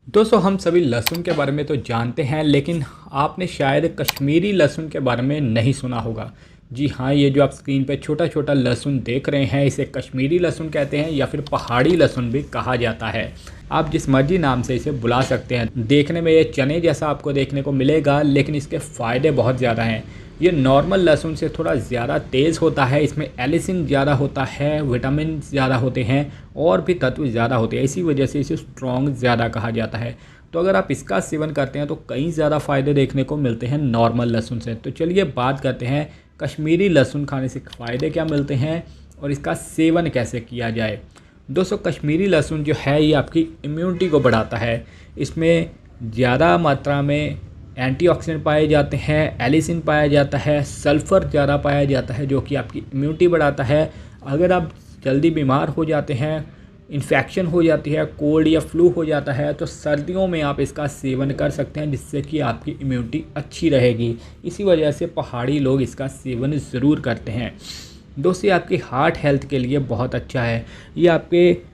दोस्तों हम सभी लहसुन के बारे में तो जानते हैं, लेकिन आपने शायद कश्मीरी लहसुन के बारे में नहीं सुना होगा। जी हाँ, ये जो आप स्क्रीन पे छोटा छोटा लहसुन देख रहे हैं, इसे कश्मीरी लहसुन कहते हैं या फिर पहाड़ी लहसुन भी कहा जाता है। आप जिस मर्जी नाम से इसे बुला सकते हैं। देखने में ये चने जैसा आपको देखने को मिलेगा, लेकिन इसके फ़ायदे बहुत ज़्यादा हैं। ये नॉर्मल लहसुन से थोड़ा ज़्यादा तेज़ होता है। इसमें एलिसिन ज़्यादा होता है, विटामिन ज़्यादा होते हैं और भी तत्व ज़्यादा होते हैं। इसी वजह से इसे स्ट्रॉन्ग ज़्यादा कहा जाता है। तो अगर आप इसका सेवन करते हैं तो कई ज़्यादा फ़ायदे देखने को मिलते हैं नॉर्मल लहसुन से। तो चलिए बात करते हैं कश्मीरी लहसुन खाने से फ़ायदे क्या मिलते हैं और इसका सेवन कैसे किया जाए। दोस्तों कश्मीरी लहसुन जो है ये आपकी इम्यूनिटी को बढ़ाता है। इसमें ज़्यादा मात्रा में एंटीऑक्सीडेंट पाए जाते हैं, एलिसिन पाया जाता है, सल्फ़र ज़्यादा पाया जाता है जो कि आपकी इम्यूनिटी बढ़ाता है। अगर आप जल्दी बीमार हो जाते हैं, इन्फेक्शन हो जाती है, कोल्ड या फ्लू हो जाता है, तो सर्दियों में आप इसका सेवन कर सकते हैं जिससे कि आपकी इम्यूनिटी अच्छी रहेगी। इसी वजह से पहाड़ी लोग इसका सेवन ज़रूर करते हैं। दोस्तों ये आपकी हार्ट हेल्थ के लिए बहुत अच्छा है। ये आपके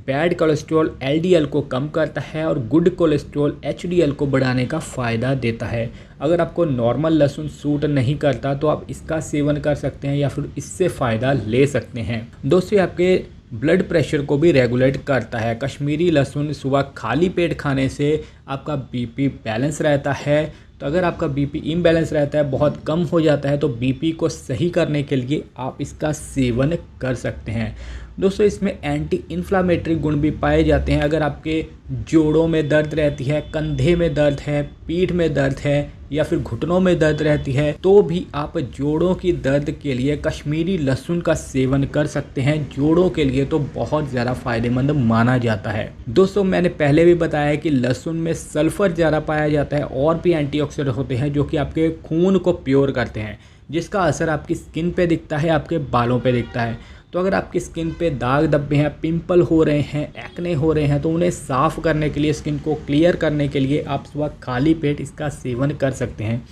बैड कोलेस्ट्रॉल एलडीएल को कम करता है और गुड कोलेस्ट्रॉल एचडीएल को बढ़ाने का फ़ायदा देता है। अगर आपको नॉर्मल लहसुन सूट नहीं करता तो आप इसका सेवन कर सकते हैं या फिर इससे फ़ायदा ले सकते हैं। दोस्तों आपके ब्लड प्रेशर को भी रेगुलेट करता है। कश्मीरी लहसुन सुबह खाली पेट खाने से आपका बीपी बैलेंस रहता है। तो अगर आपका बीपी इम्बैलेंस रहता है, बहुत कम हो जाता है, तो बीपी को सही करने के लिए आप इसका सेवन कर सकते हैं। दोस्तों इसमें एंटी इन्फ्लामेटरी गुण भी पाए जाते हैं। अगर आपके जोड़ों में दर्द रहती है, कंधे में दर्द है, पीठ में दर्द है या फिर घुटनों में दर्द रहती है, तो भी आप जोड़ों की दर्द के लिए कश्मीरी लहसुन का सेवन कर सकते हैं। जोड़ों के लिए तो बहुत ज़्यादा फ़ायदेमंद माना जाता है। दोस्तों मैंने पहले भी बताया कि लहसुन में सल्फ़र ज़्यादा पाया जाता है और भी एंटीऑक्सीडेंट होते हैं जो कि आपके खून को प्योर करते हैं, जिसका असर आपकी स्किन पे दिखता है, आपके बालों पे दिखता है। तो अगर आपकी स्किन पे दाग धब्बे हैं, पिंपल हो रहे हैं, एक्ने हो रहे हैं, तो उन्हें साफ़ करने के लिए, स्किन को क्लियर करने के लिए आप सुबह खाली पेट इसका सेवन कर सकते हैं,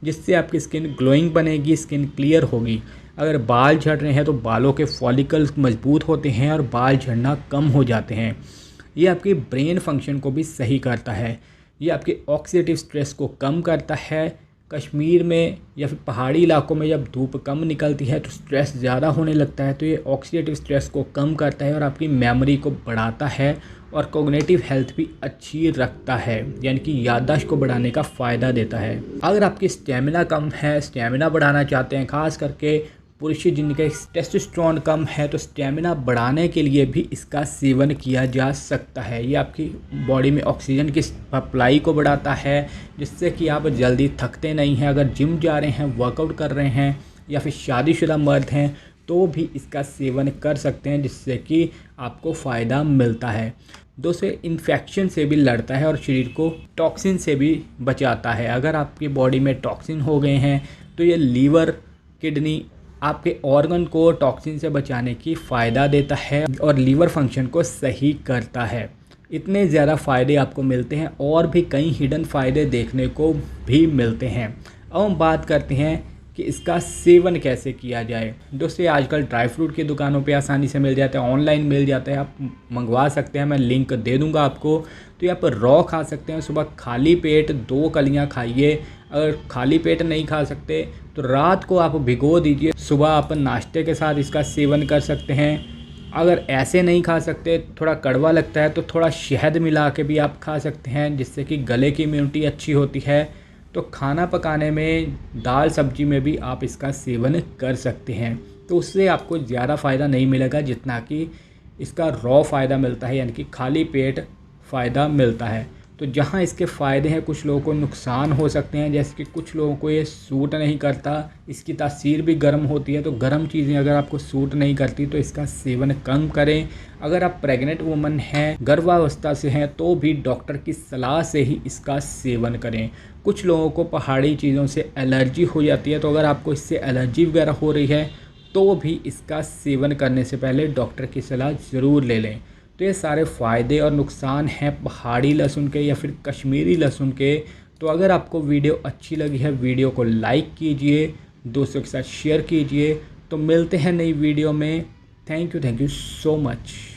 जिससे आपकी स्किन ग्लोइंग बनेगी, स्किन क्लियर होगी। अगर बाल झड़ रहे हैं तो बालों के फॉलिकल्स मजबूत होते हैं और बाल झड़ना कम हो जाते हैं। ये आपकी ब्रेन फंक्शन को भी सही करता है। ये आपके ऑक्सीडेटिव स्ट्रेस को कम करता है। कश्मीर में या फिर पहाड़ी इलाकों में जब धूप कम निकलती है तो स्ट्रेस ज़्यादा होने लगता है, तो ये ऑक्सीडेटिव स्ट्रेस को कम करता है और आपकी मेमोरी को बढ़ाता है और कॉग्निटिव हेल्थ भी अच्छी रखता है, यानी कि याददाश्त को बढ़ाने का फ़ायदा देता है। अगर आपकी स्टेमिना कम है, स्टेमिना बढ़ाना चाहते हैं, खास करके पुरुष जिनके टेस्टोस्टेरोन कम है, तो स्टेमिना बढ़ाने के लिए भी इसका सेवन किया जा सकता है। ये आपकी बॉडी में ऑक्सीजन की सप्लाई को बढ़ाता है, जिससे कि आप जल्दी थकते नहीं हैं। अगर जिम जा रहे हैं, वर्कआउट कर रहे हैं या फिर शादीशुदा मर्द हैं तो भी इसका सेवन कर सकते हैं, जिससे कि आपको फ़ायदा मिलता है। दोस्तों इन्फेक्शन से भी लड़ता है और शरीर को टॉक्सिन से भी बचाता है। अगर आपकी बॉडी में टॉक्सिन हो गए हैं तो ये लीवर, किडनी, आपके ऑर्गन को टॉक्सिन से बचाने की फ़ायदा देता है और लीवर फंक्शन को सही करता है। इतने ज़्यादा फ़ायदे आपको मिलते हैं और भी कई हिडन फ़ायदे देखने को भी मिलते हैं। अब हम बात करते हैं कि इसका सेवन कैसे किया जाए। दोस्तों आजकल ड्राई फ्रूट की दुकानों पे आसानी से मिल जाता है, ऑनलाइन मिल जाता है, आप मंगवा सकते हैं, मैं लिंक दे दूंगा आपको। तो यहाँ पर रॉ खा सकते हैं। सुबह खाली पेट 2 कलियाँ खाइए। अगर खाली पेट नहीं खा सकते तो रात को आप भिगो दीजिए, सुबह आप नाश्ते के साथ इसका सेवन कर सकते हैं। अगर ऐसे नहीं खा सकते, थोड़ा कड़वा लगता है, तो थोड़ा शहद मिला के भी आप खा सकते हैं, जिससे कि गले की इम्यूनिटी अच्छी होती है। तो खाना पकाने में, दाल सब्जी में भी आप इसका सेवन कर सकते हैं। तो उससे आपको ज़्यादा फ़ायदा नहीं मिलेगा जितना कि इसका रॉ फ़ायदा मिलता है, यानी कि खाली पेट फ़ायदा मिलता है। तो जहाँ इसके फ़ायदे हैं, कुछ लोगों को नुकसान हो सकते हैं, जैसे कि कुछ लोगों को ये सूट नहीं करता, इसकी तासीर भी गर्म होती है। तो गर्म चीज़ें अगर आपको सूट नहीं करती तो इसका सेवन कम करें। अगर आप प्रेग्नेंट वुमन हैं, गर्भावस्था से हैं, तो भी डॉक्टर की सलाह से ही इसका सेवन करें। कुछ लोगों को पहाड़ी चीज़ों से एलर्जी हो जाती है, तो अगर आपको इससे एलर्जी वगैरह हो रही है तो भी इसका सेवन करने से पहले डॉक्टर की सलाह ज़रूर ले लें। तो ये सारे फ़ायदे और नुकसान हैं पहाड़ी लहसुन के या फिर कश्मीरी लहसुन के। तो अगर आपको वीडियो अच्छी लगी है, वीडियो को लाइक कीजिए, दोस्तों के साथ शेयर कीजिए। तो मिलते हैं नई वीडियो में। Thank you so much.